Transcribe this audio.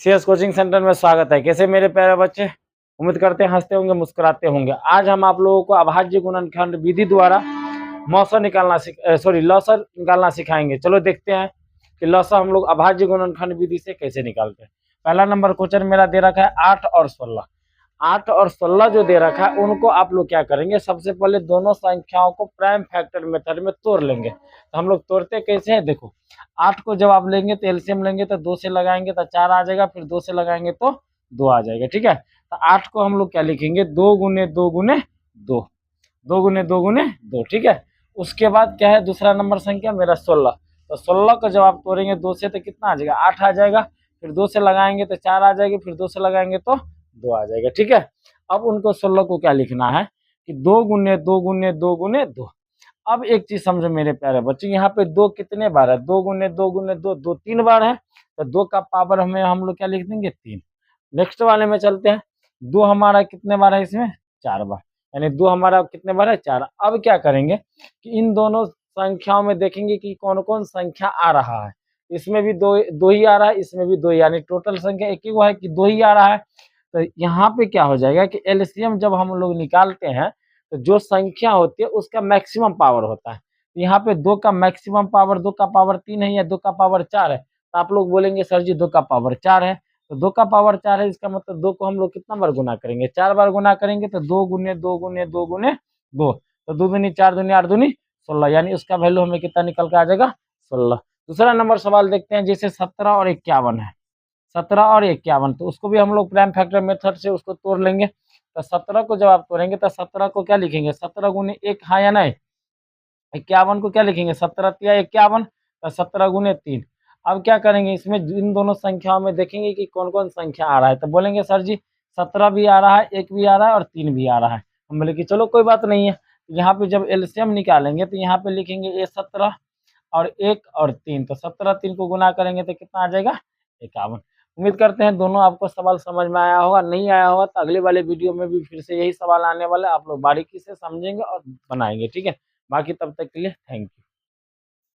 CS coaching centre में स्वागत है। कैसे मेरे प्यारे बच्चे, उम्मीद करते हैं हंसते होंगे, मुस्कुराते होंगे। आज हम आप लोगों को अभाज्य गुणनखंड विधि द्वारा लॉसर निकालना सिखाएंगे। चलो देखते हैं कि लॉसर हम लोग अभाज्य गुणनखंड विधि से कैसे निकालते हैं। पहला नंबर क्वेश्चन मेरा दे रखा है 8 और 16। 8 और 16 जो दे रखा है उनको आप लोग क्या करेंगे, सबसे पहले दोनों संख्याओं को प्राइम फैक्टर मेथड में तोड़ लेंगे। तो हम लोग तोड़ते कैसे हैं, देखो 8 को जब आप लेंगे तो एलसीएम लेंगे तो 2 से लगाएंगे तो 4 आ जाएगा, फिर 2 से लगाएंगे तो 2 आ जाएगा। ठीक है, तो 8 को हम लोग क्या लिखेंगे, 2 गुने 2 गुने 2, 2 गुने 2 गुने 2। ठीक है, उसके बाद क्या है दूसरा नंबर संख्या मेरा 16। तो 16 को जब आप तोड़ेंगे 2 से तो कितना आ जाएगा, 8 आ जाएगा, फिर 2 से लगाएंगे तो 4 आ जाएगी, फिर 2 से लगाएंगे तो 2 आ जाएगा। ठीक है, अब उनको 16 को क्या लिखना है कि 2 गुने 2 गुने 2 गुने 2। अब एक चीज समझो मेरे प्यारे बच्चे, यहाँ पे 2 कितने बार है, 2 गुने 2 गुने 2, 2 3 बार है, तो 2 का पावर हमें हम लोग क्या लिख देंगे 3। नेक्स्ट वाले में चलते हैं, 2 हमारा कितने बार है इसमें 4 बार, यानी 2 हमारा कितने बार है 4। अब क्या करेंगे कि इन दोनों संख्याओं में देखेंगे कि कौन कौन संख्या आ रहा है। इसमें भी दो ही आ रहा है, इसमें भी 2 ही, यानी टोटल संख्या एक ही वो है कि 2 ही आ रहा है। तो यहाँ पे क्या हो जाएगा कि एलसीएम जब हम लोग निकालते हैं तो जो संख्या होती है उसका मैक्सिमम पावर होता है। यहाँ पे 2 का मैक्सिमम पावर 2 का पावर 3 है या 2 का पावर 4 है, तो आप लोग बोलेंगे सर जी 2 का पावर 4 है। तो 2 का पावर 4 है, इसका मतलब 2 को हम लोग कितना बार गुना करेंगे, 4 बार गुना करेंगे। तो 2 गुने 2 गुने 2 गुने 2, तो 2 दूनी 4 दूनी 8 दूनी 16, यानी उसका वैल्यू हमें कितना निकल के आ जाएगा 16। दूसरा नंबर सवाल देखते हैं, जैसे 17 और 51 है, 17 और 51, तो उसको भी हम लोग प्राइम फैक्टर मेथड से उसको तोड़ लेंगे। तो 17 को जब आप तोड़ेंगे तो 17 को क्या लिखेंगे, 17 गुने 1, हाँ या नहीं। 51 को क्या लिखेंगे, 17 तिया 51, तो 17 गुने 3। अब क्या करेंगे, इसमें इन दोनों संख्याओं में देखेंगे कि कौन कौन संख्या आ रहा है। तो बोलेंगे सर जी 17 भी आ रहा है, 1 भी आ रहा है और 3 भी आ रहा है। हम बोले कि चलो कोई बात नहीं है, यहाँ पे जब एलसीएम निकालेंगे तो यहाँ पे लिखेंगे ये 17 और 1 और 3, तो 17 3 को गुना करेंगे तो कितना आ जाएगा 51। उम्मीद करते हैं दोनों आपको सवाल समझ में आया होगा। नहीं आया होगा तो अगले वाले वीडियो में भी फिर से यही सवाल आने वाला है, आप लोग बारीकी से समझेंगे और बनाएंगे। ठीक है, बाकी तब तक के लिए थैंक यू।